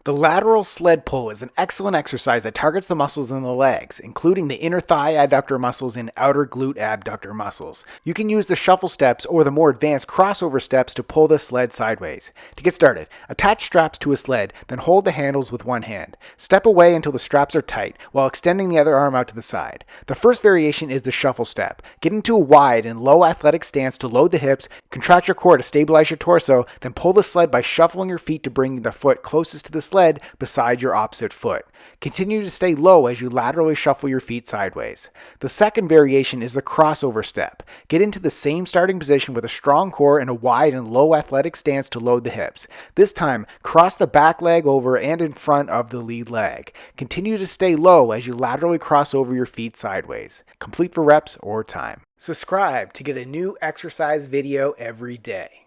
The lateral sled pull is an excellent exercise that targets the muscles in the legs, including the inner thigh adductor muscles and outer glute abductor muscles. You can use the shuffle steps or the more advanced crossover steps to pull the sled sideways. To get started, attach straps to a sled, then hold the handles with one hand. Step away until the straps are tight, while extending the other arm out to the side. The first variation is the shuffle step. Get into a wide and low athletic stance to load the hips, contract your core to stabilize your torso, then pull the sled by shuffling your feet to bring the foot closest to the sled beside your opposite foot. Continue to stay low as you laterally shuffle your feet sideways. The second variation is the crossover step. Get into the same starting position with a strong core and a wide and low athletic stance to load the hips. This time, cross the back leg over and in front of the lead leg. Continue to stay low as you laterally cross over your feet sideways. Complete for reps or time. Subscribe to get a new exercise video every day.